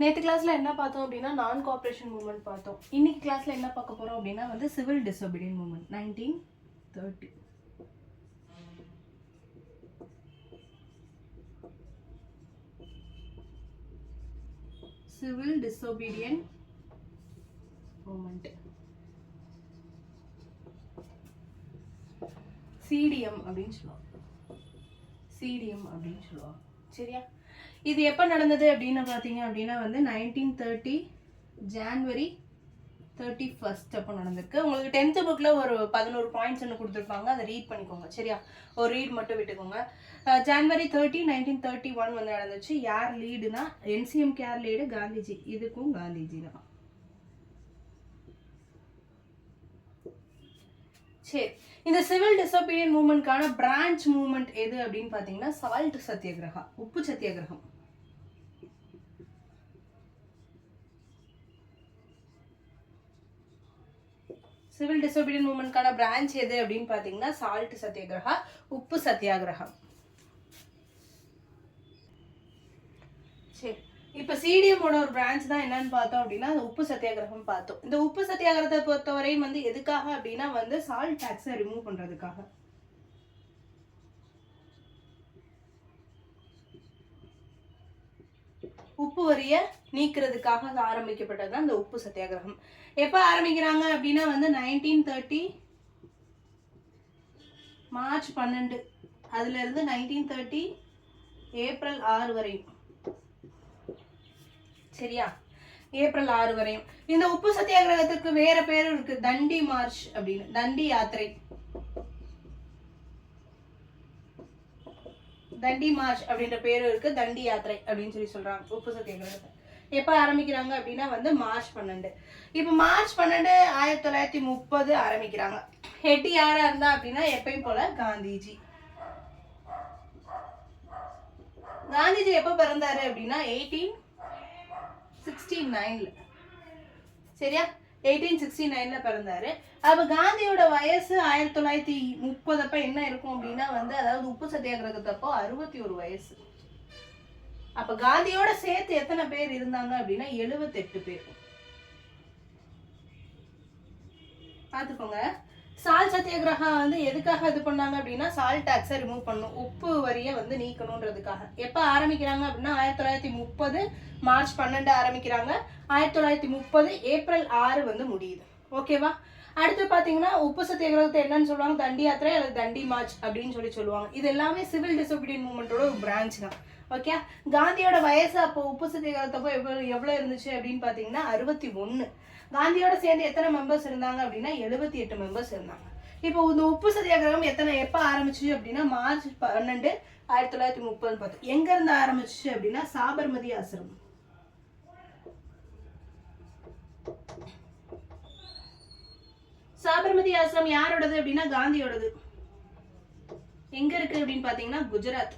நேற்று கிளாஸில் என்ன பார்த்தோம் அப்படின்னா நான் கோஆப்ரேஷன் மூவ்மெண்ட் பார்த்தோம். இன்னைக்கு கிளாஸில் என்ன பார்க்க போகிறோம் அப்படின்னா வந்து civil disobedient movement 1930. Civil disobedient movement CTM அப்படின்னு சொல்லுவாங்க. சிடிஎம் அப்படின்னு சொல்லுவாங்க. சரியா? இது எப்போ நடந்தது அப்படின்னு பார்த்தீங்க அப்படின்னா வந்து 1930 ஜான்வரி 31 அப்போ நடந்திருக்கு. உங்களுக்கு 10th புக்கில் ஒரு 11 பாயிண்ட்ஸ் ஒன்று கொடுத்துருப்பாங்க, அதை ரீட் பண்ணிக்கோங்க. சரியா? ஒரு ரீட் மட்டும் விட்டுக்கோங்க. ஜான்வரி 30 1931 வந்து நடந்துச்சு. யார் லீடுனா என்சிஎம் கேர் லீடு காந்திஜி. இதுக்கும் காந்திஜி தான். சரி, இந்த சிவில் டிசோபீடியன்ட் மூவ்மெண்ட்கான பிரான்ச் மூவ்மெண்ட் எது அப்படின்னு பார்த்தீங்கன்னா சால்ட் சத்தியாகிரகா, உப்பு சத்தியாகிரகம். சிவில் டிசோபீடியன்ட் மூவ்மெண்ட்கான பிரான்ச் எது அப்படின்னு பார்த்தீங்கன்னா சால்ட் சத்தியாகிரகா, உப்பு சத்தியாகிரகம். சரி, இப்போ சிடிஎம்மோட ஒரு பிரான்ச் தான் என்னன்னு பார்த்தோம் அப்படின்னா அந்த உப்பு சத்தியாகிரகம் பார்த்தோம். இந்த உப்பு சத்தியாகிரகத்தை பொறுத்தவரையும் வந்து எதுக்காக அப்படின்னா வந்து சால்ட் டாக்ஸை ரிமூவ் பண்றதுக்காக. உப்பு வரிய நீக்கிறதுக்காக ஆரம்பிக்கப்பட்டது தான் இந்த உப்பு சத்தியாகிரகம். எப்போ ஆரம்பிக்கிறாங்க அப்படின்னா வந்து 1930 மார்ச் 12, அதுல இருந்து 1930 ஏப்ரல் 6 வரையும். சரியா? ஏப்ரல் 6 வரையும். இந்த உப்பு சத்தியாகிரகத்துக்கு வேற பேரும் இருக்கு, தண்டி மார்ச் அப்படின்னு, தண்டி யாத்திரை. தண்டி மார்ச் அப்படின்ற பேரும் இருக்கு, தண்டி யாத்திரை அப்படின்னு சொல்லி சொல்றாங்க உப்பு சத்தியாகிரகத்தை. எப்ப ஆரம்பிக்கிறாங்க அப்படின்னா வந்து மார்ச் 12. இப்ப மார்ச் 12 1930 ஆரம்பிக்கிறாங்க. ஹெட் யாரா இருந்தா அப்படின்னா எப்பயும் போல காந்திஜி. காந்திஜி எப்ப பிறந்தாரு அப்படின்னா 1869. சரியா? 1869 பிறந்தாரு. அப்ப காந்தியோட வயசு 1930 அப்ப என்ன இருக்கும் அப்படின்னா வந்து, அதாவது உப்பு சத்தியாகிரகத்தப்போ 61 வயசு. அப்ப காந்தியோட சேர்த்து எத்தனை பேர் இருந்தாங்க அப்படின்னா 78 பேர். பாத்துக்கோங்க. சால்ட் சத்தியாகிரகா வந்து எதுக்காக இது பண்ணாங்க அப்படின்னா சால்ட் டாக்ஸை ரிமூவ் பண்ணும், உப்பு வரிய வந்து நீக்கணும்ன்றதுக்காக. எப்ப ஆரம்பிக்கிறாங்க அப்படின்னா 1930 மார்ச் 12 ஆரம்பிக்கிறாங்க. 1930 ஏப்ரல் 6 வந்து முடியுது. ஓகேவா? அடுத்து பாத்தீங்கன்னா உப்பு சத்தியாகிரகத்தை என்னன்னு சொல்லுவாங்க, தண்டி யாத்திரை அல்லது தண்டி மார்ச் அப்படின்னு சொல்லி சொல்லுவாங்க. இது எல்லாமே சிவில் டிசோபீடியன்ட் மூவ்மெண்டோட ஒரு பிரான்ச் தான். ஓகே? காந்தியோட வயசு அப்போ உப்பு சத்தியாகிரகத்தப்போ எவ்வளவு இருந்துச்சு அப்படின்னு பாத்தீங்கன்னா 61. காந்தியோட சேர்ந்து எத்தனை மெம்பர்ஸ் இருந்தாங்க அப்படின்னா 78 மெம்பர்ஸ் இருந்தாங்க. இப்போ இந்த உப்பு சத்தியாகிரகம் எப்ப ஆரம்பிச்சு அப்படின்னா மார்ச் 12 1930 பார்த்து. எங்க இருந்து ஆரம்பிச்சு அப்படின்னா சாபர்மதி ஆசிரமம். சாபர்மதி ஆசிரமம் யாரோடது அப்படின்னா காந்தியோடது. எங்க இருக்கு அப்படின்னு பாத்தீங்கன்னா குஜராத்.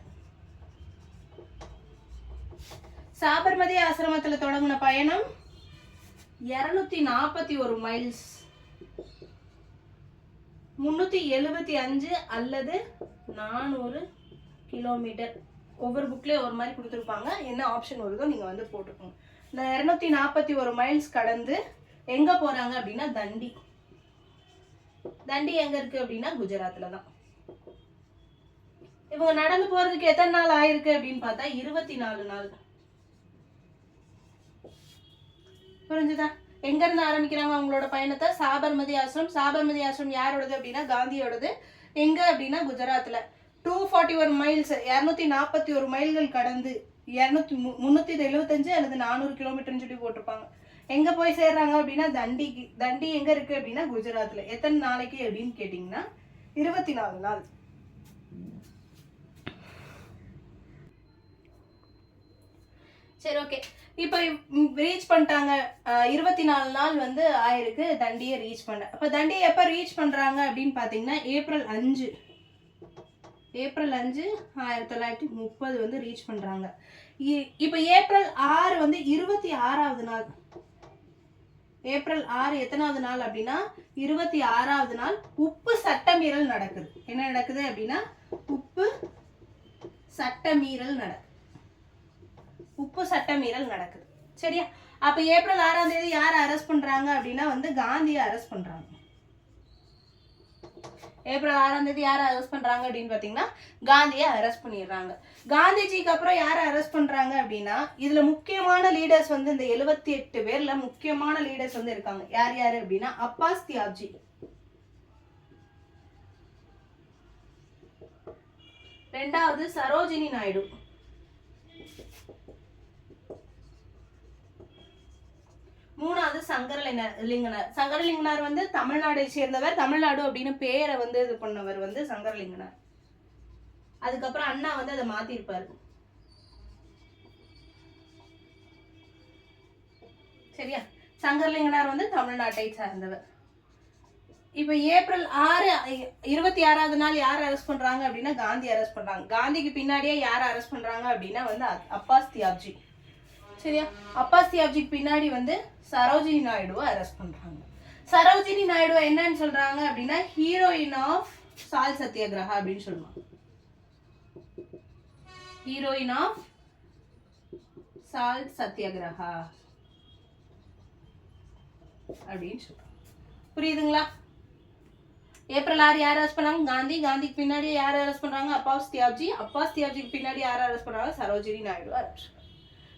சாபர்மதி ஆசிரமத்துல தொடங்கின பயணம் 241 மைல்ஸ், 375 அல்லது 400 கிலோமீட்டர். ஒவ்வொரு புக்லயே ஒரு மாதிரி கொடுத்துருப்பாங்க, என்ன ஆப்ஷன் வருதோ நீங்க வந்து போட்டுக்கோங்க. இந்த 241 மைல்ஸ் கடந்து எங்க போறாங்க அப்படின்னா தண்டி. தண்டி எங்க இருக்கு அப்படின்னா குஜராத்ல தான். இவங்க நடந்து போறதுக்கு எத்தனை நாள் ஆயிருக்கு அப்படின்னு பார்த்தா 24 நாள். புரிஞ்சுதா? எங்க இருந்து ஆரம்பிக்கிறாங்க அவங்களோட பயணத்தை? சாபர்மதி ஆசிரம். சாபர்மதி ஆசிரம் யாரோடது அப்படின்னா காந்தியோடது. எங்க அப்படின்னா குஜராத்ல. 241 மைல்ஸ், 241 மைல்கள் கடந்து 375 அல்லது 400 கிலோமீட்டர்னு சொல்லி போட்டிருப்பாங்க. எங்க போய் சேர்றாங்க அப்படின்னா தண்டிக்கு. தண்டி எங்க இருக்கு அப்படின்னா குஜராத்ல. எத்தனை நாளைக்கு அப்படின்னு கேட்டீங்கன்னா 24 நாள். சரி, ஓகே. இப்ப ரீச் பண்ணிட்டாங்க. 24 நாள் வந்து ஆயிருக்கு தண்டியை ரீச் பண்ண. அப்ப தண்டியை எப்ப ரீச் பண்றாங்க அப்படின்னு பாத்தீங்கன்னா ஏப்ரல் 5 1930 வந்து ரீச் பண்றாங்க. இப்ப ஏப்ரல் 6 வந்து 26வது நாள். ஏப்ரல் 6 எத்தனாவது நாள் அப்படின்னா 26வது நாள் உப்பு சட்டமீறல் நடக்குது. என்ன நடக்குது அப்படின்னா உப்பு சட்டமீறல் நடக்குது. சரியா? அப்ப ஏப்ரல் 6ஆம் தேதி யாரை அரெஸ்ட் பண்றாங்க அப்படின்னா வந்து காந்தியை அரெஸ்ட் பண்றாங்க. ஏப்ரல் 6ஆம் தேதி யாரை அரெஸ்ட் பண்றாங்க அப்படின்னு பாத்தீங்கன்னா காந்தியை அரெஸ்ட் பண்ணிடுறாங்க. காந்திஜிக்கு அப்புறம் யாரை அரெஸ்ட் பண்றாங்க அப்படின்னா இதுல முக்கியமான லீடர்ஸ் வந்து இந்த 78 பேர்ல முக்கியமான லீடர்ஸ் வந்து இருக்காங்க. யார் யாரு அப்படின்னா அப்பாஸ் தியாப்ஜி, ரெண்டாவது சரோஜினி நாயுடு, மூணாவது சங்கரலிங்கனார். சங்கரலிங்கனார் வந்து தமிழ்நாடை சேர்ந்தவர். தமிழ்நாடு அப்படின்னு பேரை வந்து இது பண்ணவர் வந்து சங்கரலிங்கனார். அதுக்கப்புறம் அண்ணா வந்து அதை மாத்திருப்பாரு. சரியா? சங்கரலிங்கனார் வந்து தமிழ்நாட்டை சார்ந்தவர். இப்ப ஏப்ரல் 26ஆவது நாள் யார் அரெஸ்ட் பண்றாங்க அப்படின்னா காந்தி அரெஸ்ட் பண்றாங்க. காந்திக்கு பின்னாடியே யார் அரெஸ்ட் பண்றாங்க அப்படின்னா வந்து அப்பாஸ் தியாப்ஜி. சரியா? அப்பாஸ் தியாப்ஜிக்கு பின்னாடி வந்து சரோஜினி நாயுடுவை அரெஸ்ட் பண்றாங்க. சரோஜினி நாயுடு என்னன்னு சொல்றாங்க அப்படின்னா ஹீரோயின் ஆஃப் சால் சத்தியாகிரகா அப்படின்னு சொல்லுவாங்க. ஹீரோயின் ஆஃப் சால் சத்தியாகிரகா அப்படின்னு சொல்றாங்க. புரியுதுங்களா? ஏப்ரல் 6 யார் அரெஸ்ட் பண்ணாங்க? காந்தி. காந்திக்கு பின்னாடி யார் அரெஸ்ட் பண்றாங்க? அப்பாஸ் தியாப்ஜி. அப்பாஸ் தியாப்ஜிக்கு பின்னாடி யார் அரெஸ்ட் பண்றாங்க? சரோஜினி நாயுடு அரெஸ்ட்.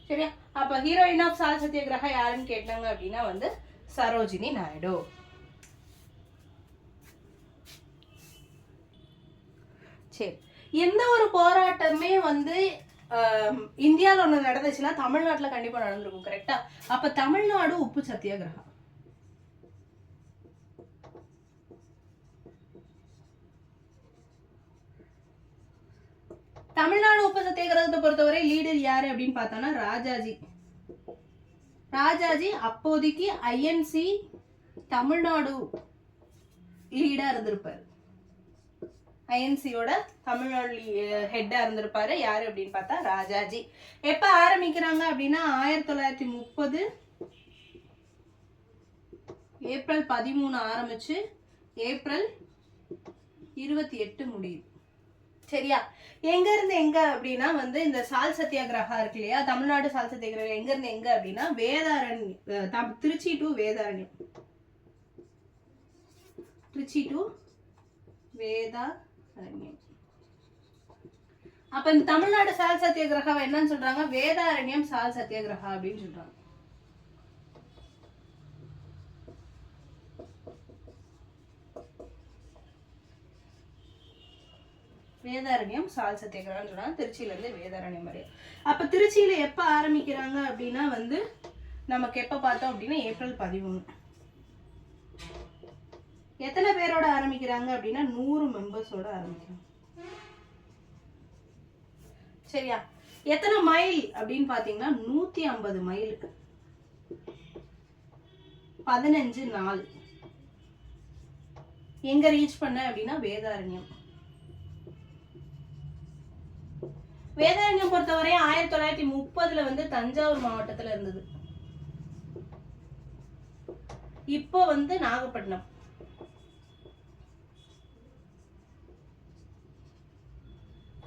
சரியா? அப்ப ஹீரோயின் ஆஃப் சால் சத்தியாகிரகா யாருன்னு கேட்டாங்க அப்படின்னா வந்து சரோஜினி நாயுடு. சரி, எந்த ஒரு போராட்டமே வந்து இந்தியாவில் ஒன்று நடந்துச்சுன்னா தமிழ்நாட்டில் கண்டிப்பா நடந்திருக்கும். கரெக்டா? அப்ப தமிழ்நாடு உப்பு சத்தியாகிரகா. தமிழ்நாடு உப்பு சத்தியாகிரகத்தை பொறுத்தவரை லீடர் யாரு அப்படின்னு பார்த்தோம்னா ராஜாஜி. ராஜாஜி அப்போதைக்கு ஐஎன்சி தமிழ்நாடு லீடா இருந்திருப்பாரு. ஐஎன்சியோட தமிழ்நாடு ஹெட்டா இருந்திருப்பாரு. யாரு அப்படின்னு பார்த்தா ராஜாஜி. எப்ப ஆரம்பிக்கிறாங்க அப்படின்னா 1930 ஏப்ரல் 13 ஆரம்பிச்சு ஏப்ரல் 28 முடியுது. சரியா? எங்க இருந்து எங்க அப்படின்னா வந்து இந்த சால் சத்தியாகிரகா இருக்கு இல்லையா, தமிழ்நாடு சால் சத்தியாகிரகா எங்க இருந்து எங்க அப்படின்னா வேதாரண்யம், திருச்சி டு வேதாரண்யம். திருச்சி டு வேதாரண்யம். அப்ப இந்த தமிழ்நாடு சால் சத்தியாகிரகா என்னன்னு சொல்றாங்க? வேதாரண்யம் சால் சத்தியாகிரகா அப்படின்னு சொல்றாங்க. வேதாரண்யம் சால் சத்தியாகிரகம் சொல்றாங்க. திருச்சியில இருந்து வேதாரண்யம் வரை. அப்ப திருச்சியில எப்ப ஆரம்பிக்கிறாங்க அப்படின்னா வந்து நமக்கு எப்ப பார்த்தோம் அப்படின்னா ஏப்ரல் 13. எத்தனை பேரோட ஆரம்பிக்கிறாங்க அப்படின்னா 100 மெம்பர்ஸோட ஆரம்பிக்கிறாங்க. சரியா? எத்தனை மைல் அப்படின்னு பாத்தீங்கன்னா 150 மைல், 15 நாள். எங்க ரீச் பண்ண அப்படின்னா வேதாரண்யம். வேதாரண்யம் பொறுத்தவரை 1930 வந்து தஞ்சாவூர் மாவட்டத்துல இருந்தது. இப்போ வந்து நாகப்பட்டினம்.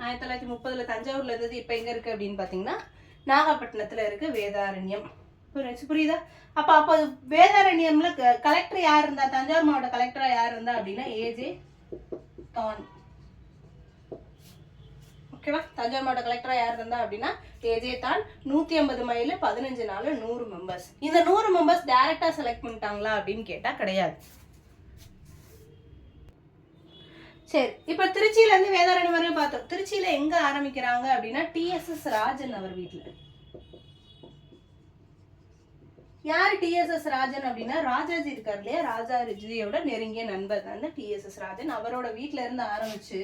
ஆயிரத்தி 1930 தஞ்சாவூர்ல இருந்தது. இப்ப எங்க இருக்கு அப்படின்னு பாத்தீங்கன்னா நாகப்பட்டினத்துல இருக்கு வேதாரண்யம். புரியுதா? அப்ப வேதாரண்யம்ல கலெக்டர் யார் இருந்தா, தஞ்சாவூர் மாவட்ட கலெக்டரா யார் இருந்தா அப்படின்னா ஏஜே தான். ஓகேவா? தஞ்சாவூர் மாவட்ட கலெக்டரா யார் இருந்தா அப்படின்னா ஏஜே தான். 150 மைல், 15 நாள், 100 மெம்பர்ஸ். இந்த 100 மெம்பர்ஸ் டைரக்டா செலக்ட் பண்ணிட்டாங்களா அப்படின்னு கேட்டா கிடையாது. சரி, இப்ப திருச்சியில இருந்து வேதாரண்யம் வரையும் பார்த்தோம். திருச்சியில எங்க ஆரம்பிக்கிறாங்க அப்படின்னா டிஎஸ்எஸ் ராஜன் அவர் வீட்டுல. யாரு டிஎஸ்எஸ் ராஜன் அப்படின்னா ராஜாஜி இருக்காரு இல்லையா, ராஜாஜியோட நெருங்கிய நண்பர் தான் டிஎஸ்எஸ் ராஜன். அவரோட வீட்டுல இருந்து ஆரம்பிச்சு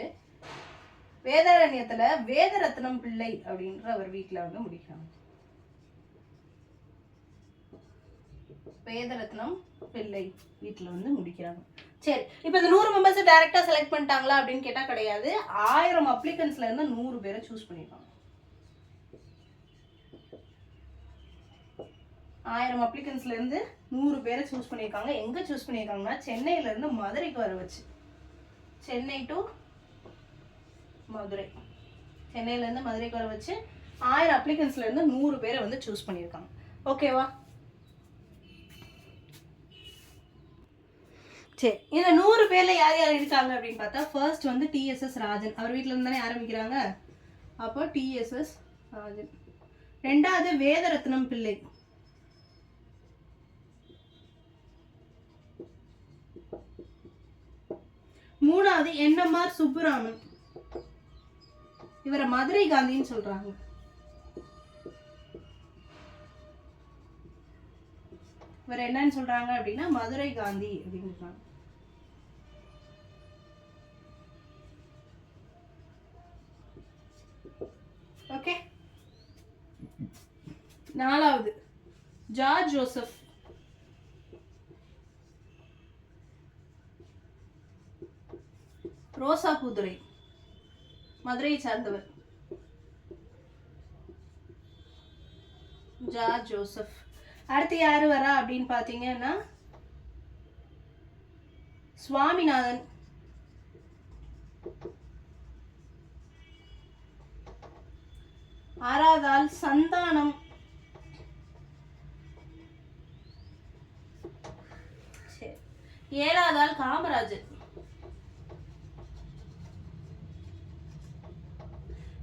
வேதாரண்யத்துல வேதரத்னம் பிள்ளை அப்படின்ற அவர் வீட்டுல வந்து முடிக்கிறாங்க. வேதரத்னம் பிள்ளை வீட்டுல வந்து முடிக்கிறாங்க. சரி, இப்ப இந்த 100 மெம்பர்ஸ் டைரக்டா செலக்ட் பண்ணிட்டாங்களா அப்படின்னு கேட்டா கிடையாது. 1000 அப்ளிகன்ஸ்ல இருந்து 100 பேரை சூஸ் பண்ணிருக்காங்க. 1000 அப்ளிகன்ஸ்ல இருந்து 100 பேரை சூஸ் பண்ணிருக்காங்க. எங்க சூஸ் பண்ணிருக்காங்கன்னா சென்னையில இருந்து மதுரைக்கு வர வச்சு. சென்னை டு மதுரை, சென்னையில இருந்து மதுரைக்கு வர வச்சு 1000 அப்ளிகன்ஸ்ல இருந்து 100 பேரை வந்து சூஸ் பண்ணிருக்காங்க. ஓகேவா? சரி, இந்த 100 பேர்ல யார் யார் இருக்காங்க அப்படின்னு பார்த்தா ஃபர்ஸ்ட் வந்து டிஎஸ்எஸ் ராஜன். அவர் வீட்டில் இருந்து தானே ஆரம்பிக்கிறாங்க. அப்போ டிஎஸ்எஸ் ராஜன். ரெண்டாவது வேதரத்னம் பிள்ளை. மூணாவது என்எம்ஆர் சுப்புராமன். இவரை மதுரை காந்தின்னு சொல்றாங்க. இவர் என்னன்னு சொல்றாங்க அப்படின்னா மதுரை காந்தி அப்படின்னு சொல்றாங்க. ஓகே. நாலாவது ஜார்ஜ் ஜோசப். ரோசாபுதுரை, மதுரையை சார்ந்தவர். George Joseph. அடுத்து யாரு வரா அப்படின்னு பாத்தீங்கன்னா சுவாமிநாதன். ஆறாவதால் சந்தானம். ஏழாவதால் காமராஜர்.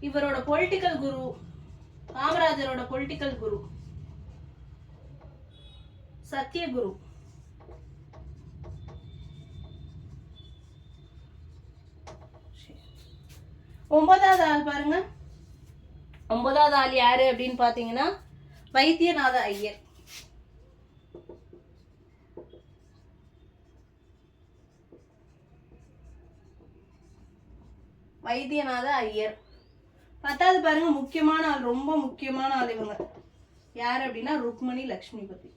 இவரோட பொலிட்டிக்கல் குரு, காமராஜரோட பொலிட்டிக்கல் குரு சத்யகுரு. ஒன்பதாவது ஆள் பாருங்க. ஒன்பதாவது ஆள் யாரு அப்படின்னு பாத்தீங்கன்னா வைத்தியநாத ஐயர். வைத்தியநாத ஐயர். பத்தாவது பாருங்க, முக்கியமான ஆள், ரொம்ப முக்கியமான ஆள் இவங்க யாரு அப்படின்னா Rukmini Lakshmipathi.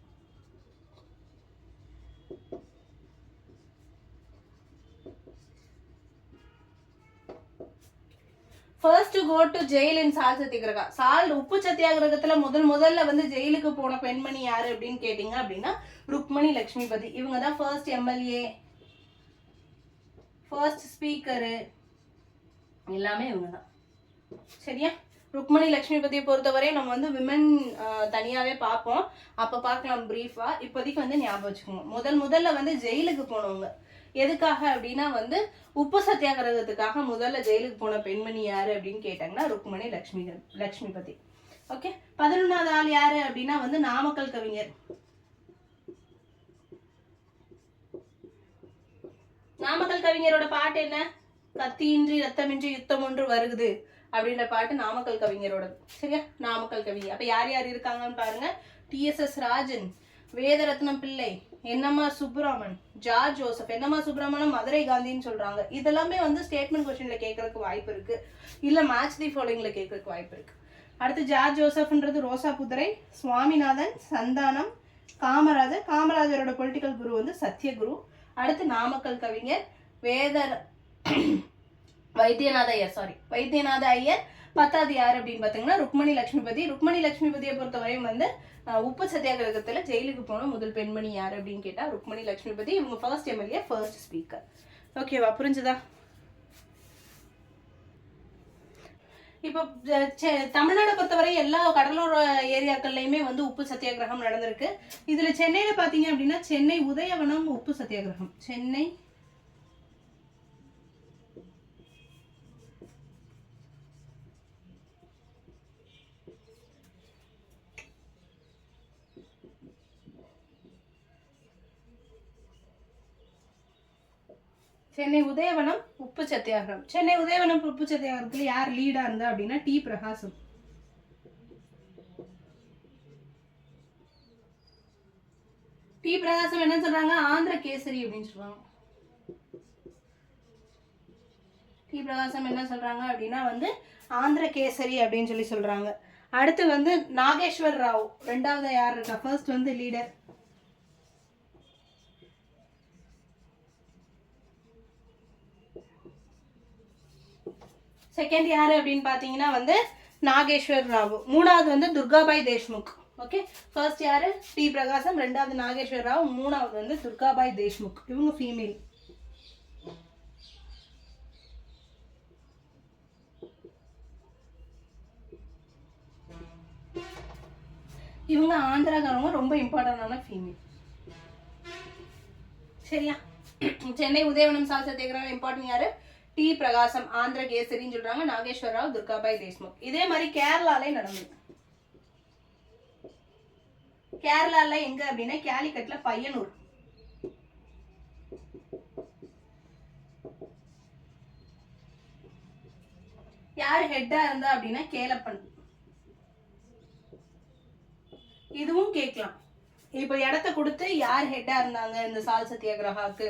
First go to jail in salt satyagraha. உப்பு சத்தியாகிரகத்துல முதல்ல வந்து ஜெயிலுக்கு போன பெண்மணி யாரு அப்படின்னு கேட்டீங்க அப்படின்னா ருக்மணி லட்சுமிபதி. இவங்க தான் ஃபர்ஸ்ட் எம்எல்ஏ, ஃபர்ஸ்ட் ஸ்பீக்கரு, எல்லாமே இவங்க தான். சரியா? ருக்மணி லட்சுமிபதியை பொறுத்தவரை நம்ம வந்து விமன் தனியாவே பார்ப்போம், அப்ப பார்க்கலாம் பிரீஃபா. இப்போதைக்கு வந்து ஞாபகம் வச்சுக்கோங்க. முதல்ல வந்து ஜெயிலுக்கு போனவங்க எதுக்காக அப்படின்னா வந்து உப்பு சத்தியாகிரகத்துக்காக முதல்ல ஜெயிலுக்கு போன பெண்மணி யாரு அப்படின்னு கேட்டாங்கன்னா ருக்மணி லட்சுமிபதி. ஓகே. 11வது ஆள் யாரு அப்படின்னா வந்து நாமக்கல் கவிஞர். நாமக்கல் கவிஞரோட பாட்டு என்ன? கத்தியின்றி ரத்தமின்றி யுத்தம் ஒன்று வருகுது அப்படின்ற பாட்டு நாமக்கல் கவிஞரோட. சரியா? நாமக்கல் கவிஞர். அப்ப யார் யார் இருக்காங்கன்னு பாருங்க. TDS Rajan, Vedaratnam Pillai, NMR Subbaraman, George Joseph. NMR Subbaraman Madurai காந்தின்னு சொல்றாங்க. இதெல்லாமே வந்து ஸ்டேட்மெண்ட் கொஸ்டின்ல கேட்கறதுக்கு வாய்ப்பு இருக்கு, இல்ல மேட்ச் தி ஃபாலோயிங்ல கேட்கறதுக்கு வாய்ப்பு இருக்கு. அடுத்து ஜார்ஜ் ஜோசப்ன்றது ரோசாபுதுரை, சுவாமிநாதன், சந்தானம், காமராஜரோட பொலிட்டிக்கல் குரு வந்து சத்யகுரு. அடுத்து நாமக்கல் கவிஞர் வைத்தியநாத ஐயர். 10வது யார் அப்படின்னு பாத்தீங்கன்னா ருக்மணி லட்சுமிபதி. ருக்மணி லட்சுமிபதியை பொறுத்தவரையும் வந்து உப்பு சத்தியாகிரகத்துல ஜெயிலுக்கு போன முதல் பெண்மணி யார் அப்படின்னு கேட்டா ருக்மணி லட்சுமிபதி. இவங்க ஃபர்ஸ்ட் எம்எல்ஏ, ஃபர்ஸ்ட் ஸ்பீக்கர். ஓகேவா? புரிஞ்சுதா? இப்போ தமிழ்நாடு பொறுத்தவரை எல்லா கடலோர ஏரியாக்கள்லயுமே வந்து உப்பு சத்தியாகிரகம் நடந்திருக்கு. இதுல சென்னையில பாத்தீங்க அப்படின்னா சென்னை உதயவனம் உப்பு சத்தியாகிரகம். சென்னை உதயவனம் உப்பு சத்தியாகிரகம். சென்னை உதயவனம் உப்பு சத்தியாகிரகத்துல யார் லீடா இருந்தா அப்படின்னா டி பிரகாசம். டி பிரகாசம் என்ன சொல்றாங்க? ஆந்திர கேசரி அப்படின்னு சொல்றாங்க. டி பிரகாசம் என்ன சொல்றாங்க அப்படின்னா வந்து ஆந்திர கேசரி அப்படின்னு சொல்றாங்க. அடுத்து வந்து நாகேஸ்வர் ராவ். ரெண்டாவது யார் இருக்கா? ஃபர்ஸ்ட் வந்து லீடர். செகண்ட் யாரு அப்படின்னு பாத்தீங்கன்னா வந்து நாகேஸ்வர் ராவ். மூணாவது வந்து துர்காபாய் தேஷ்முக். ஓகே. ஃபர்ஸ்ட் யாரு? டி பிரகாசம், ரெண்டாவது நாகேஸ்வர் ராவ், மூணாவது வந்து துர்காபாய் தேஷ்முக். இவங்க ஃபீமேல். இவங்க ஆந்திராக்காரவங்க, ரொம்ப இம்பார்ட்டண்டான ஃபீமேல். சரியா? சென்னை உதயவனம் சால் சத்தியாகிரகம் இம்பார்ட்டன்ட் யாரு? டி பிரகாசம், ஆந்திர கேசரின்னு சொல்றாங்க. நாகேஸ்வர ராவ், துர்காபாய் தேஷ்முக். இதே மாதிரி கேரளாலே நடந்தது. கேரளால எங்க அப்படின்னா கேலிக்கட்ல பையனூர். யார் ஹெட்டா இருந்தா அப்படின்னா கேலப்பன். இதுவும் கேட்கலாம். இப்ப இடத்த கொடுத்து யார் ஹெட்டா இருந்தாங்க இந்த சால் சத்தியாகிரகாக்கு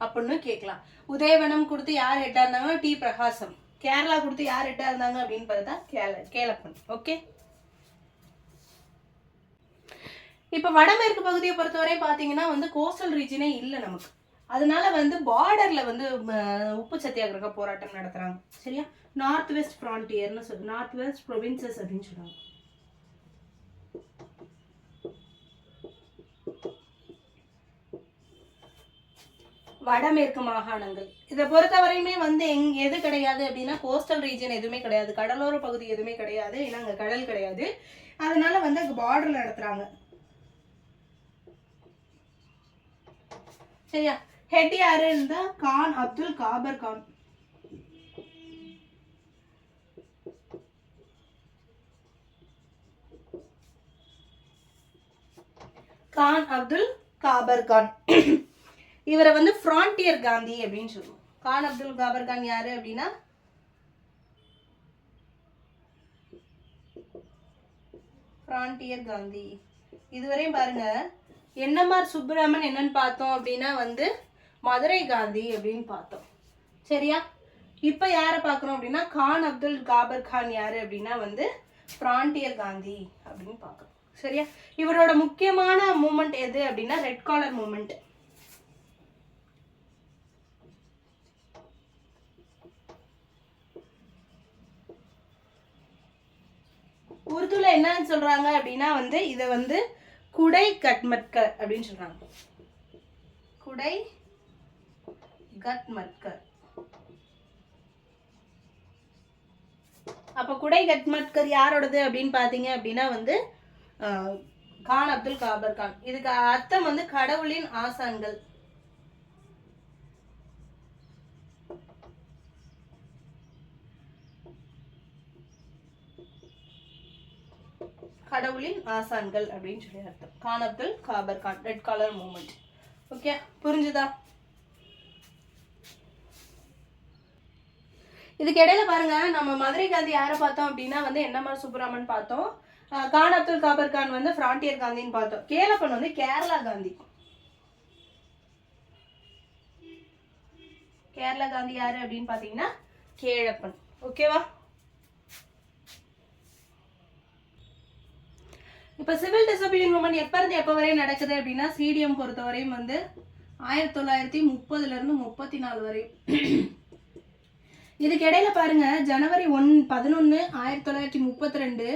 அப்படின்னு கேட்கலாம். உதயவனம் கொடுத்து யார் ஹெட்டா இருந்தாங்கன்னா டி பிரகாசம். கேரளா கொடுத்து யார் ஹெட்டா இருந்தாங்க அப்படின்னு பார்த்தா கேலப்பன். ஓகே. இப்ப வடமேற்கு பகுதியை பொறுத்தவரை பாத்தீங்கன்னா வந்து கோஸ்டல் ரீஜனே இல்லை நமக்கு. அதனால வந்து பார்டர்ல வந்து உப்பு சத்தியாகிரக போராட்டம் நடத்துறாங்க. சரியா? நார்த் வெஸ்ட் ஃப்ரான்டியர்னு சொல்லு, நார்த் வெஸ்ட் ப்ரொவின்சஸ் அப்படின்னு சொல்றாங்க. வடமேற்கு மாகாணங்கள் இதை பொறுத்தவரையுமே வந்து எது கிடையாது அப்படின்னா கோஸ்டல் ரீஜன் எதுவுமே கிடையாது, கடலோர பகுதி எதுவுமே கிடையாது. ஏன்னா அங்க கடல் கிடையாது. அதனால வந்து அங்க பார்டர்ல நடத்துறாங்க. சரியா? ஹெட் யாரு இருந்தா கான் அப்துல் காபர் கான். கான் அப்துல் காபர் கான். இவரை வந்து ஃப்ரான்டியர் காந்தி அப்படின்னு சொல்லுவோம். கான் அப்துல் காபர் கான் யாரு அப்படின்னா ஃப்ரான்டியர் காந்தி. இதுவரையும் பாருங்க. என்எம்ஆர் சுப்புராமன் என்னன்னு பார்த்தோம் அப்படின்னா வந்து மதுரை காந்தி அப்படின்னு பார்த்தோம். சரியா? இப்ப யாரை பார்க்கணும் அப்படின்னா கான் அப்துல் காபர் கான் யாரு அப்படின்னா வந்து ஃப்ரான்டியர் காந்தி அப்படின்னு பார்க்கணும். சரியா? இவரோட முக்கியமான மூமெண்ட் எது அப்படின்னா ரெட் காலர் மூமெண்ட். உருதுல என்னன்னு சொல்றாங்க அப்படின்னா வந்து இத வந்து குடை கட்மட்கர் அப்படின்னு சொல்றாங்க. குடை கட்மட்கர். அப்ப குடை கட்மட்கர் யாரோடது அப்படின்னு பாத்தீங்க அப்படின்னா வந்து கான் அப்துல் காபர் கான். இதுக்கு அர்த்தம் வந்து கடவுளின் ஆசான்கள். கடவுளின் ஆசான்கள் அப்படின்னு சொல்லி அர்த்தம். Khan Abdul Ghaffar Khan, red collar movement. Okay, புரிஞ்சுதா? இதுக்கு இடையில பாருங்க, நம்ம மதுரை காந்தி யாரை பார்த்தோம் அப்படின்னா வந்து என்எம்ஆர் சுப்புராமன் பார்த்தோம். கான் அப்துல் காபர் கான் வந்து ஃப்ரான்டியர் காந்தின்னு பார்த்தோம். கேலப்பன் வந்து கேரளா காந்தி. கேரளா காந்தி யாரு அப்படின்னு பாத்தீங்கன்னா கேழப்பன். ஓகேவா? இப்ப சிவில் டிசோபீடியன்ட் மூவ்மெண்ட் எப்ப இருந்து எப்ப வரை நடக்குது அப்படின்னா சிடிஎம் பொறுத்தவரையும் வந்து 1930 இருந்து 34 வரை. இதுக்கு இடையில பாருங்க, ஜனவரி 11, 1932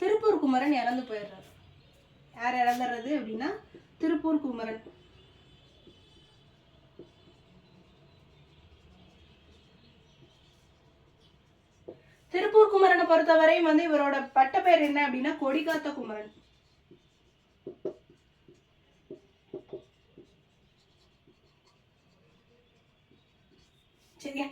திருப்பூர் குமரன் இறந்து போயிடுறாரு. யார் இறந்துறது அப்படின்னா திருப்பூர் குமரன். திருப்பூர் குமரனை பொறுத்தவரையும் வந்து இவரோட பட்ட பெயர் என்ன அப்படின்னா கொடிகாத்த குமரன். சரியா?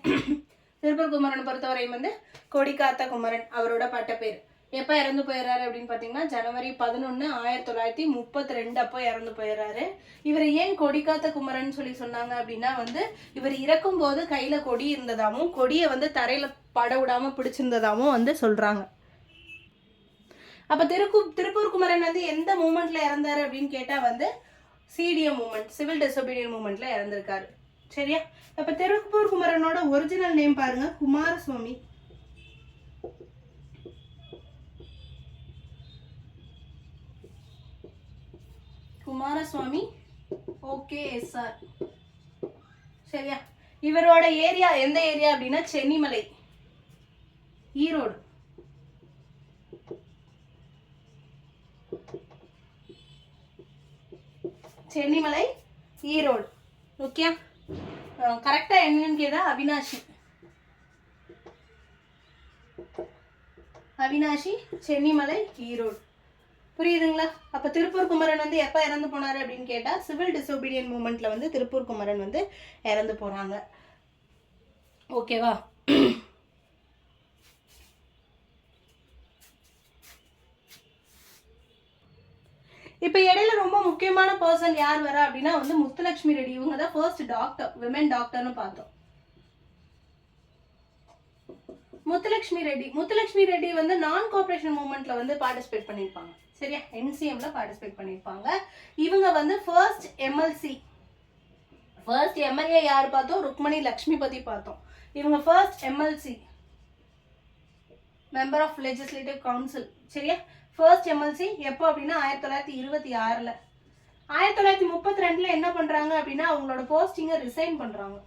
திருப்பூர் குமரனை பொறுத்தவரையும் வந்து கொடிகாத்த குமரன் அவரோட பட்ட பேர். எப்ப இறந்து போயிடுறாரு அப்படின்னு பாத்தீங்கன்னா ஜனவரி 11, 1932 அப்போ இறந்து போயிடுறாரு. இவர் ஏன் கொடிகாத்த குமரன் சொல்லி சொன்னாங்க அப்படின்னா வந்து இவர் இறக்கும் போது கையில கொடி இருந்ததாகவும் கொடியை வந்து தரையில பட விடாம பிடிச்சிருந்ததாகவும் வந்து சொல்றாங்க. அப்ப திருப்பூர் குமரன் வந்து எந்த மூமெண்ட்ல இறந்தாரு அப்படின்னு கேட்டா வந்து சிடிஎம் மூமெண்ட், சிவில் டிசோபீடியன்ட் மூமெண்ட்ல இறந்திருக்காரு. சரியா? அப்ப திருப்பூர் குமரனோட ஒரிஜினல் நேம் பாருங்க, குமாரசுவாமி. குமாரசுவாமி. Okay sir. சரியா? இவரோட ஏரியா எந்த ஏரியா அப்படின்னா சென்னிமலை, ஈரோடு. சென்னிமலை, ஈரோடு. ஓகே, கரெக்டா என்னன்னு கேட்டா அவினாஷி. அவினாஷி, சென்னிமலை, ஈரோடு. புரியுதுங்களா? அப்ப திருப்பூர் குமரன் வந்து எப்ப இறந்து போனாரு அப்படின்னு கேட்டா சிவில் டிசோபீடியன்ட் மூவ்மெண்ட்ல வந்து திருப்பூர் குமரன் வந்து இறந்து போறாங்க. ஓகேவா? இப்போ இடையில ரொம்ப முக்கியமான பர்சன் யார் வரா அப்படின்னா வந்து முத்துலட்சுமி ரெட்டி. இவங்க தான் ஃபர்ஸ்ட் டாக்டர், விமன் டாக்டர்னு பார்த்தோம். முத்துலட்சுமி ரெட்டி வந்து நான் கோஆபரேஷன் மூவ்மெண்ட்ல வந்து பார்ட்டிசிபேட் பண்ணியிருப்பாங்க. சரியா? NCMல பார்ட்டிசிபேட் பண்ணியிருப்பாங்க. இவங்க வந்து ஃபர்ஸ்ட் MLA யார் பார்த்தோம்? ருக்மணி லக்ஷ்மிபதி பார்த்தோம். இவங்க first MLC, member of legislative council. சரியா? ஃபர்ஸ்ட் MLC எப்போ அப்படின்னா 1926ல். 1932ல் என்ன பண்றாங்க அப்படின்னா அவங்களோட போஸ்டிங்கை ரிசைன் பண்றாங்க.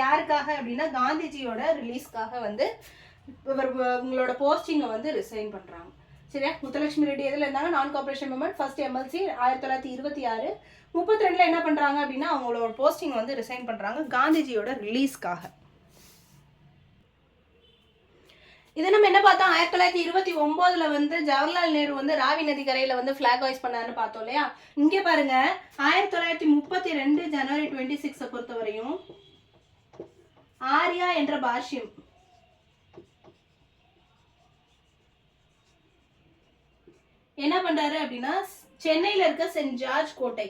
யாருக்காக அப்படின்னா காந்திஜியோட ரிலீஸ்க்காக வந்து உங்களோட போஸ்டிங்கை வந்து ரிசைன் பண்றாங்க. சரியா? முத்துலட்சுமி ரெட்டி எதில் இருந்தாங்க? நான் கோஆபரேஷன் மூவ்மெண்ட் ஃபர்ஸ்ட் MLC 1926. 32ல் என்ன பண்றாங்க அப்படின்னா அவங்களோட போஸ்டிங் வந்து ரிசைன் பண்றாங்க காந்திஜியோட ரிலீஸ்க்காக. இதை நம்ம என்ன பார்த்தோம்? 1929ல் வந்து ஜவஹர்லால் நேரு வந்து ராவி நதி கரையில வந்து பிளாக் ஹாய்ஸ் பண்ணாருன்னு பார்த்தோம் இல்லையா? இங்கே பாருங்க, 1932 ஜனவரி 26 பொறுத்தவரையும் ஆர்யா என்ற பாஷ்யம் என்ன பண்றாரு அப்படின்னா சென்னையில இருக்க சென்ட் ஜார்ஜ் கோட்டை,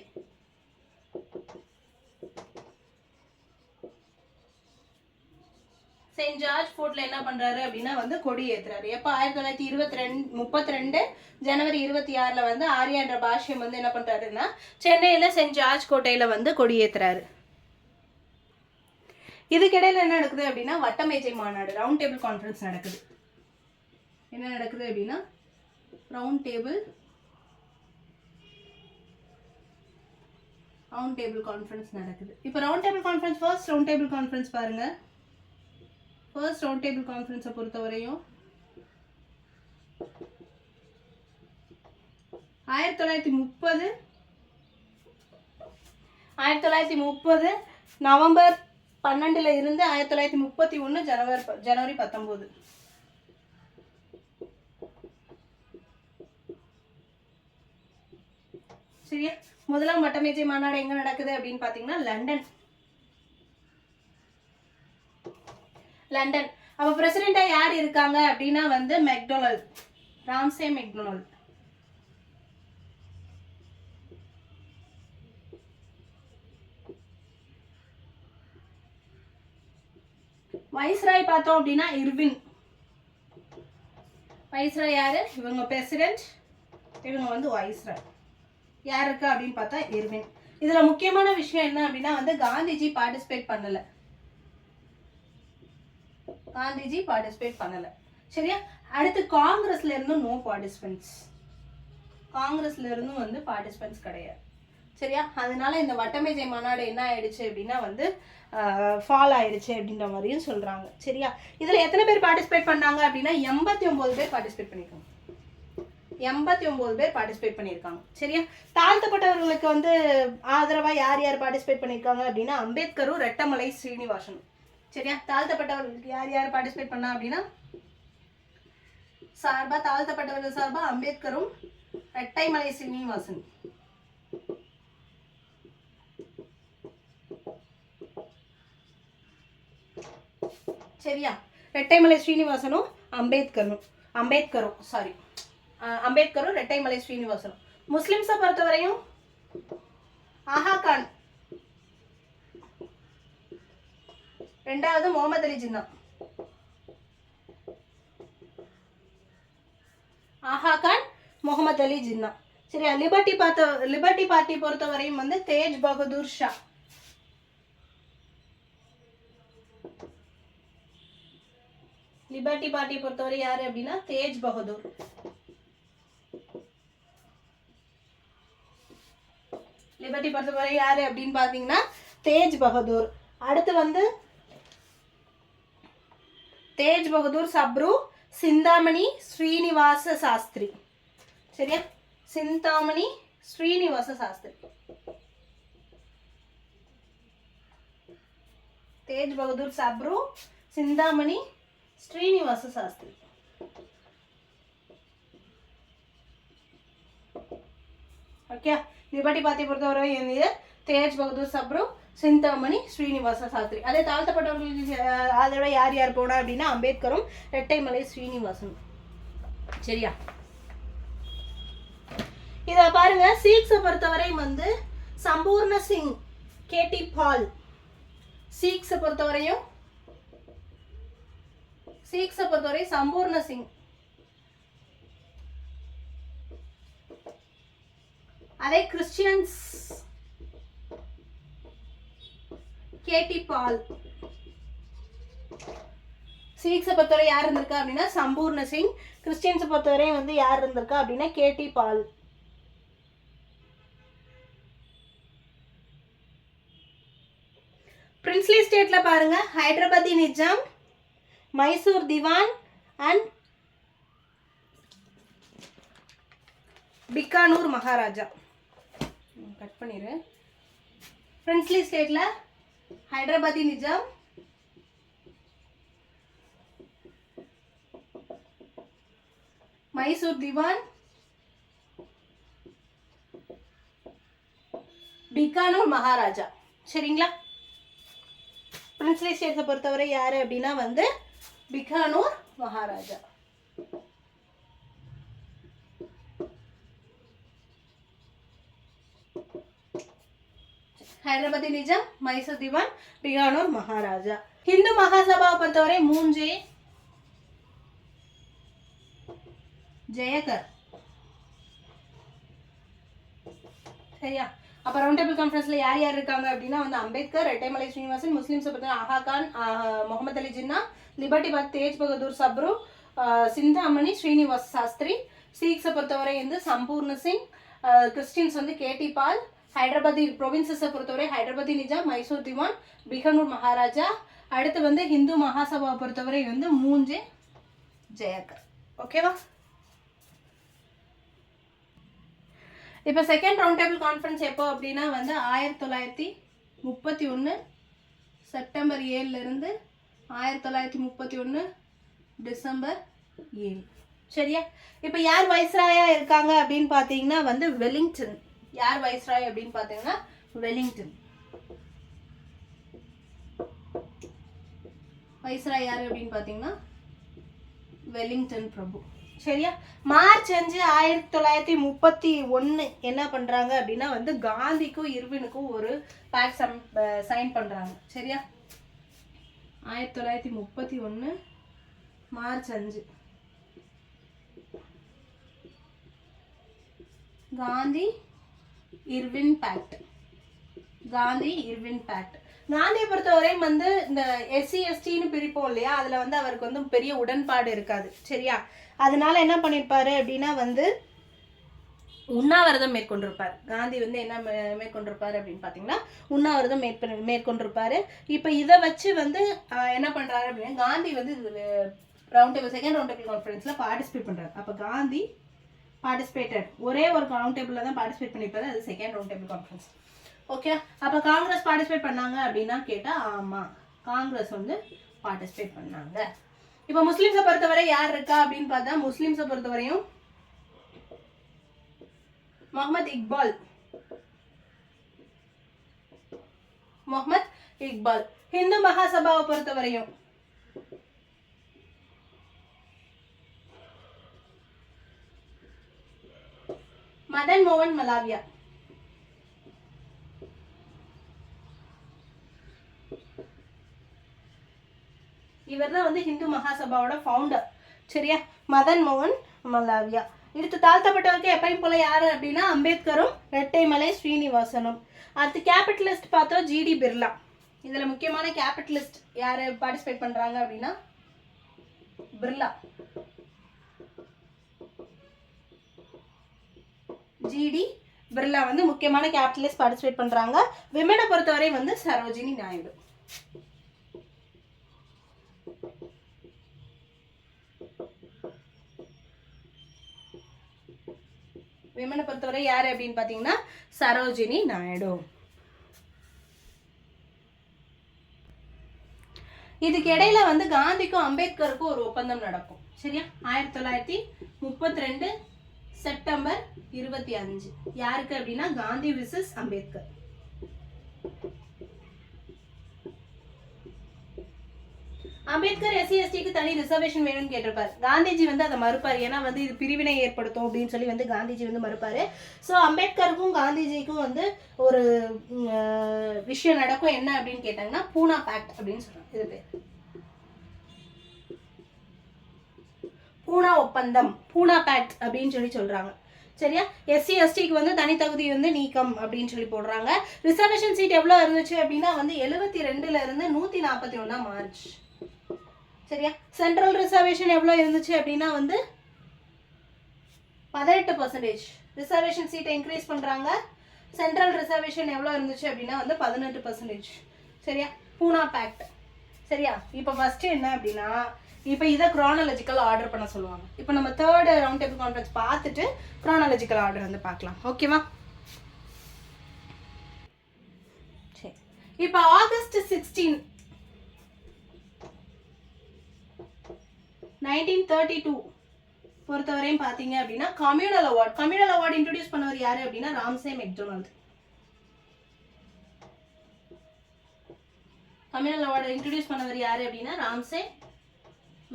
செயின்ட் ஜார்ஜ் ஃபோர்ட்ல என்ன பண்றாரு அப்படின்னா வந்து கொடி ஏத்துறாரு. எப்ப 1932 ஜனவரி 26ல வந்து ஆர்யா என்ற பாஷ்யம் வந்து என்ன பண்றாருன்னா சென்னையில செயின்ட் ஜார்ஜ் கோட்டையில வந்து கொடி ஏத்துறாரு. இதுக்கிடையில என்ன நடக்குது அப்படின்னா வட்டமேஜை மாநாடு, ரவுண்ட் டேபிள் கான்ஃபரன்ஸ் நடக்குது. என்ன நடக்குது அப்படின்னா ரவுண்ட் டேபிள் கான்ஃபரன்ஸ் நடக்குது. இப்போ round table conference, first round table conference பாருங்க. ஃபர்ஸ்ட் ரவுண்ட் டேபிள் கான்ஃபரன்ஸை பொறுத்தவரையும் 1930 நவம்பர் 12ல் இருந்து 1931 ஜனவரி 19. சரியா? முதலாம் வட்டமேஜை மாநாடு எங்க நடக்குது அப்படின்னு பாத்தீங்கன்னா லண்டன். அப்ப பிரசிடென்டா யார் இருக்காங்க அப்படின்னா வந்து மெக்டொனால்ட், ராம்சே மெக்டொனால்ட். வைஸ்ராய் பார்த்தோம் அப்படின்னா இர்வின். வைஸ்ராய் யாரு? இவங்க பிரசிடென்ட், இவங்க வந்து வைஸ்ராய். யார் இருக்கா அப்படின்னு பார்த்தா இர்வின். இதுல முக்கியமான விஷயம் என்ன அப்படின்னா வந்து காந்திஜி பார்ட்டிசிபேட் பண்ணல. சரியா? அடுத்து காங்கிரஸ்ல இருந்தும் நோ பார்ட்டிசிபென்ட்ஸ், காங்கிரஸ்ல இருந்தும் வந்து பார்ட்டிசிபென்ட்ஸ் கிடையாது. சரியா? அதனால இந்த வட்டமேஜை மாநாடு என்ன ஆயிடுச்சு அப்படின்னா வந்து ஃபால் ஆயிடுச்சு அப்படின்ற மாதிரியும் சொல்றாங்க. சரியா? இதுல எத்தனை பேர் பார்ட்டிசிபேட் பண்ணாங்க அப்படின்னா 89 பேர் பார்ட்டிசிபேட் பண்ணிருக்காங்க. 89 பேர் பார்ட்டிசிபேட் பண்ணியிருக்காங்க. சரியா? தாழ்த்தப்பட்டவர்களுக்கு வந்து ஆதரவா யார் யார் பார்ட்டிசிபேட் பண்ணியிருக்காங்க அப்படின்னா அம்பேத்கரும் ரெட்டமலை ஸ்ரீனிவாசனும். சரியா? தாழ்த்தப்பட்டவர்களுக்கு யார் யார் பார்ட்டிசிபேட் பண்ணா அப்படின்னா தாழ்த்தப்பட்டவர்கள் சார்பா அம்பேத்கரும் ரெட்டைமலை ஸ்ரீனிவாசன். சரியா? ரெட்டைமலை ஸ்ரீனிவாசனும் அம்பேத்கரும் ரெட்டைமலை ஸ்ரீனிவாசனும். முஸ்லிம்ஸை பொறுத்தவரையும் ஆஹா கான், ரெண்டாவது முகமது அலி ஜின்னா. ஆஹா கான், முகமது அலி ஜின்னா. சரியா? லிபர்ட்டி பார்ட்டி பொறுத்தவரையும் வந்து தேஜ் பகதூர் ஷா. லிபர்ட்டி பார்ட்டி பொறுத்தவரை யாரு அப்படின்னா தேஜ் பகதூர். லிபர்ட்டி பொறுத்தவரை யாரு அப்படின்னு பாத்தீங்கன்னா தேஜ் பகதூர். அடுத்து வந்து தேஜ் பகதூர் சப்ரு சிந்தாமணி ஸ்ரீனிவாச சாஸ்திரி. சரியா? சிந்தாமணி ஸ்ரீனிவாச சாஸ்திரி. தேஜ் பகதூர் சப்ரு, சிந்தாமணி, ஸ்ரீனிவாச சாஸ்திரி. ஓகே. லிபர்ட்டி பார்ட்டியை பொறுத்தவரை இது தேஜ் பகதூர் சப்ரு, சிந்தாமணி, ஸ்ரீனிவாச சாஸ்திரி. அதே தாழ்த்தப்பட்டவர்களுக்கு அதோட யார் யார் போனா அப்படின்னா அம்பேத்கரும் ரெட்டைமலை ஸ்ரீனிவாசனும். சரியா? இதை பாருங்க. சீக்ஸை பொறுத்தவரை வந்து சம்பூர்ண சிங், கேடி பால். சீக்ஸை பொறுத்தவரையும் சம்பூர்ண சிங். அதே கிறிஸ்டியன்ஸ் கேடி பால். சீக்ஸை பொறுத்தவரை யார் இருந்திருக்கா அப்படின்னா சம்பூர்ண சிங். கிறிஸ்டியன்ஸை பொறுத்தவரை வந்து யார் இருந்திருக்கா அப்படின்னா கேடி பால். பிரின்ஸ்லி ஸ்டேட்ல பாருங்க, ஹைதராபாதி நிஜாம், மைசூர் திவான் அண்ட் பிக்கானூர் மகாராஜா. கட் பண்ணிரு. பிரின்ஸ்லி ஸ்டேட்ல ஹைதராபாதி நிஜாம், மைசூர் திவான், பிக்கானூர் மகாராஜா. சரிங்களா? பிரின்ஸ்லி ஸ்டேட்ஸை பொறுத்தவரை யாரு அப்படின்னா வந்து பிக்கானூர் மகாராஜா. ஹைதராபாதி நிஜாம், மைசூர் திவான், பிகானூர் மகாராஜா. ஹிந்து மகாசபாவை பொறுத்தவரை 3 ஜெயகர். சரியா? அப்போ ரவுண்ட் டேபிள் கான்ஃபரன்ஸ்ல யார் யார் இருக்காங்க அப்படின்னா வந்து அம்பேத்கர், ரெட்டைமலை ஸ்ரீனிவாசன், முஸ்லிம்ஸை பொறுத்தவரை ஆகா கான், முகமது அலி ஜின்னா, லிபர்ட்டி பார்ட்டி தேஜ் பகதூர் சப்ரு, சிந்தாமணி, ஸ்ரீனிவாஸ் சாஸ்திரி. சீக்ஸை பொறுத்தவரை வந்து சம்பூர்ண சிங், கிறிஸ்டியன்ஸ் வந்து கேடி பால். ஹைதராபாதி ப்ரொவின்சஸை பொறுத்தவரை ஹைதராபாதி நிஜாம், மைசூர் திவான், பிகானூர் மகாராஜா. அடுத்து வந்து ஹிந்து மகாசபாவை பொறுத்தவரை வந்து 3 ஜெயகர். ஓகேவா? இப்போ செகண்ட் ரவுண்ட் டேபிள் கான்ஃபரன்ஸ் எப்போ அப்படின்னா வந்து 1931 செப்டம்பர் 7 1931 டிசம்பர் 7. சரியா? இப்போ யார் வைஸ்ராயா இருக்காங்க அப்படின்னு பார்த்தீங்கன்னா வந்து வெலிங்டன். யார் வைஸ்ராய் அப்படின்னு பார்த்தீங்கன்னா வெலிங்டன். வைஸ்ராய் யார் அப்படின்னு பார்த்தீங்கன்னா வெலிங்டன் பிரபு. சரியா? மார்ச் 5 1931 என்ன பண்றாங்க அப்படின்னா வந்து காந்திக்கும் இர்வினுக்கும் ஒரு பேக்ட் சைன் பண்றாங்க. சரியா? 1931 March 5 Gandhi Irwin pact. Gandhi Irwin pact. காந்தியை பொறுத்தவரை வந்து இந்த எஸ்சி எஸ்டின்னு பிரிப்போம் இல்லையா, அதுல வந்து அவருக்கு வந்து பெரிய உடன்பாடு இருக்காது. சரியா? அதனால என்ன பண்ணிருப்பாரு அப்படின்னா வந்து உண்ணாவிரதம் மேற்கொண்டிருப்பார். காந்தி வந்து என்ன மேற்கொண்டிருப்பாரு அப்படின்னு பாத்தீங்கன்னா உண்ணாவிரதம் மேற்கொண்டிருப்பாரு. இப்ப இதை வச்சு வந்து என்ன பண்றாரு அப்படின்னா காந்தி வந்து round table second round table கான்ஃபரன்ஸ்ல பார்ட்டிசிபேட் பண்றாரு. அப்ப காந்தி பார்ட்டிசிபேட்டட் ஒரே ஒரு ரவுண்ட் டேபிள்ல தான் பார்ட்டிசிபேட் பண்ணிருப்பாரு. அது second round table conference. Okay. அப்ப காங்கிரஸ் பார்ட்டிசிபேட் பண்ணாங்க அப்படின்னா கேட்டா ஆமா, காங்கிரஸ் வந்து பார்ட்டிசிபேட் பண்ணாங்க. இப்ப முஸ்லிம்ஸை பொறுத்தவரை யார் இருக்கா அப்படின்னு பார்த்தா முஸ்லிம்ஸை பொறுத்தவரையும் முகமது இக்பால். ஹிந்து மகாசபாவை பொறுத்தவரையும் மதன் மோகன் மலாவியா. இவர் தான் வந்து ஹிந்து மகாசபாவோட ஃபவுண்டர். சரியா? மதன் மோகன் மலாவியா. அடுத்து தாழ்த்தப்பட்டவருக்கு எப்பயும் போல யாரு அப்படின்னா அம்பேத்கரும் ரெட்டைமலை ஸ்ரீனிவாசனும். அடுத்து கேபிட்டலிஸ்ட் பார்த்தோம் ஜிடி பிர்லா. இதுல முக்கியமான கேபிட்டலிஸ்ட் யாரு பார்ட்டிசிபேட் பண்றாங்க அப்படின்னா பிர்லா. ஜிடி பிர்லா வந்து முக்கியமான கேபிட்டலிஸ்ட் பார்ட்டிசிபேட் பண்றாங்க. விமனை பொறுத்தவரை வந்து சரோஜினி நாயுடு. விமனை பொறுத்தவரை யாரு அப்படின்னு பாத்தீங்கன்னா சரோஜினி நாயுடு. இதுக்கு இடையில வந்து காந்திக்கும் அம்பேத்கருக்கும் ஒரு ஒப்பந்தம் நடக்கும். சரியா? 1932 செப்டம்பர் 25. யாருக்கு அப்படின்னா காந்தி விசஸ் அம்பேத்கர். அம்பேத்கர் எஸ்சி எஸ்டிக்கு தனி ரிசர்வேஷன் வேணும்னு கேட்டிருப்பாரு. காந்திஜி வந்து அதை மறுப்பாரு. ஏன்னா வந்து இது பிரிவினை ஏற்படுத்தும் அப்படின்னு சொல்லி வந்து காந்திஜி வந்து மறுப்பாரு. ஸோ அம்பேத்கருக்கும் காந்திஜிக்கும் வந்து ஒரு விஷயம் நடக்கும். என்ன அப்படின்னு கேட்டாங்கன்னா பூனா பேக்ட் அப்படின்னு சொல்றாங்க. இது பேர் பூனா ஒப்பந்தம், பூனா பேக்ட் அப்படின்னு சொல்லி சொல்றாங்க. சரியா? எஸ்சி எஸ்டிக்கு வந்து தனித்தகுதி வந்து நீக்கம் அப்படின்னு சொல்லி போடுறாங்க. ரிசர்வேஷன் சீட் எவ்வளோ இருந்துச்சு அப்படின்னா வந்து 72ல இருந்து 141 மார்ச். சரியா? சென்ட்ரல் ரிசர்வேஷன் எவ்வளோ இருந்துச்சு அப்படின்னா வந்து 18%. ரிசர்வேஷன் சீட்டை இன்க்ரீஸ் பண்ணுறாங்க. சென்ட்ரல் ரிசர்வேஷன் எவ்வளோ இருந்துச்சு அப்படின்னா வந்து 18%. சரியா? பூனா பேக்ட். சரியா? இப்போ ஃபர்ஸ்ட் என்ன அப்படின்னா இப்போ இதை குரானாலஜிக்கல் ஆர்டர் பண்ண சொல்லுவாங்க. இப்போ நம்ம தேர்ட் ரவுண்ட் டேபிள் கான்ஃபரன்ஸ் பார்த்துட்டு குரானாலஜிக்கல் ஆர்டர் வந்து பார்க்கலாம். ஓகேவா? சரி, இப்போ ஆகஸ்ட் 16 1932 பொறுத்தவரையும் பார்த்தீங்க அப்படின்னா கம்யூனல் அவார்ட் இன்ட்ரோடியூஸ் பண்ணவர் யாரு அப்படின்னா Ramsay MacDonald. Communal award introduce பண்ணவர் யாரு அப்படின்னா ராம்சே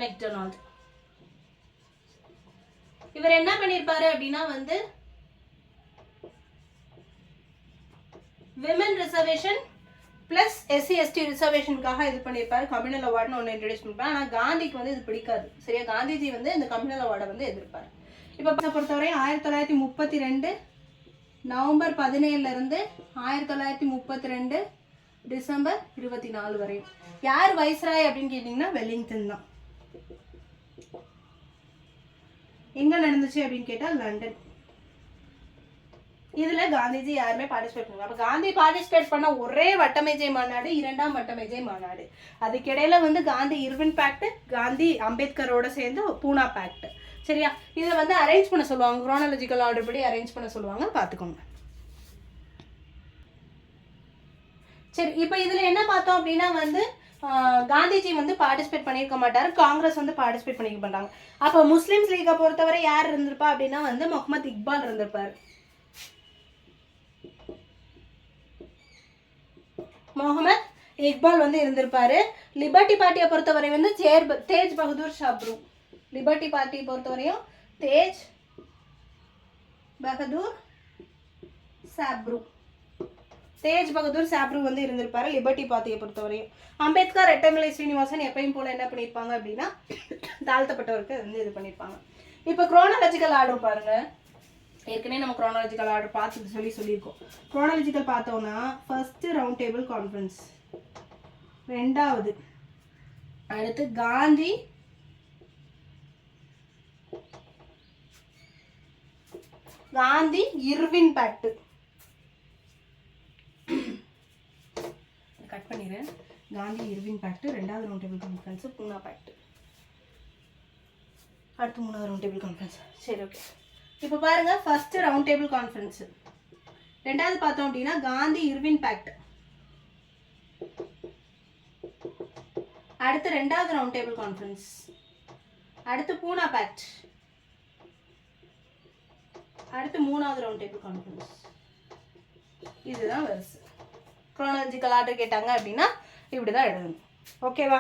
மெக்டொனால்ட். இவர் என்ன பண்ணிருப்பாரு அப்படின்னா வந்து women reservation plus SC ST ரிசர்வேஷனுக்காக இது பண்ணியிருப்பாரு. கம்யூனல் அவார்டுன்னு ஒன்று இன்ட்ரோடியூஸ் பண்ணிருப்பாரு. ஆனால் காந்திக்கு வந்து இது பிடிக்காது. சரியா? காந்திஜி வந்து இந்த கம்யூனல் அவார்டை வந்து எதிர்ப்பாரு. இப்போ பொறுத்தவரை 1932 நவம்பர் 17 இருந்து 1932 டிசம்பர் 24 வரையும் யார் வைஸ்ராய் அப்படின்னு கேட்டீங்கன்னா வெல்லிங்டன் தான். எங்க நடந்துச்சு அப்படின்னு கேட்டா லண்டன். இதுல காந்திஜி யாருமே பார்ட்டிசிபேட் பண்ணுவாங்க. அப்ப காந்தி பார்ட்டிசிபேட் பண்ண ஒரே வட்டமேஜை மாநாடு, இரண்டாம் வட்டமேஜை மாநாடு. அதுக்கிடையில வந்து காந்தி இர்வின் பேக்ட், காந்தி அம்பேத்கரோட சேர்ந்து பூனா பேக்ட். சரியா? இதை வந்து அரேஞ்ச் பண்ண சொல்லுவாங்க. குரானாலஜிக்கல் ஆர்டர் படி அரேஞ்ச் பண்ண சொல்லுவாங்க. பார்த்துக்கோங்க. சரி, இப்போ இதுல என்ன பார்த்தோம் அப்படின்னா வந்து காந்திஜி வந்து பார்ட்டிசிபேட் பண்ணியிருக்க மாட்டாரு. காங்கிரஸ் வந்து பார்ட்டிசிபேட் பண்ணிக்க மாட்டாங்க. அப்போ முஸ்லிம்ஸ் லீகை பொறுத்தவரை யார் இருந்திருப்பா அப்படின்னா வந்து முகமது இக்பால் இருந்திருப்பாரு. முகமது இக்பால் வந்து இருந்திருப்பாரு. லிபர்ட்டி பார்ட்டியை பொறுத்தவரை வந்து தேஜ் பகதூர் சாப்ரு. லிபர்ட்டி பார்ட்டியை பொறுத்தவரையும் தேஜ் பகதூர் சாப்ரு. தேஜ் பகதூர் சாப்ரு வந்து இருந்திருப்பாரு லிபர்ட்டி பார்ட்டியை பொறுத்தவரையும். அம்பேத்கர் ரெட்டமலை ஸ்ரீனிவாசன் எப்பயும் போல என்ன பண்ணியிருப்பாங்க அப்படின்னா தாழ்த்தப்பட்டவருக்கு வந்து இது பண்ணியிருப்பாங்க. இப்போ குரோனாலஜிக்கல் ஆர்டர் பாருங்க. ஏற்கனவே நம்ம குரோனாலஜிக்கல் ஆர்டர் பார்த்து சொல்லியிருக்கோம். குரோனாலஜிக்கல் பார்த்தோம்னா ஃபர்ஸ்ட் ரவுண்ட் டேபிள் கான்ஃபரன்ஸ், ரெண்டாவது அடுத்து காந்தி இர்வின் பேக்ட். கட் பண்ணிடுறேன். காந்தி இர்வின் பேக்ட், ரெண்டாவது round table conference Poona pact, அடுத்து மூணாவது ரவுண்ட் டேபிள் கான்ஃபரன்ஸ். சரி, ஓகே. இப்போ பாருங்க, ஃபர்ஸ்ட் ரவுண்ட் டேபிள் கான்ஃபரன்ஸ், ரெண்டாவது பார்த்தோம் அப்படின்னா காந்தி இர்வின் பேக்ட், அடுத்து ரெண்டாவது ரவுண்ட் டேபிள் கான்ஃபரன்ஸ், அடுத்து பூனா பேக்ட், அடுத்து மூணாவது ரவுண்ட் டேபிள் கான்ஃபரன்ஸ். இதுதான் வருது. குரோனாலஜிக்கல் ஆர்டர் கேட்டாங்க அப்படின்னா இப்படி தான் எழுதணும். ஓகேவா?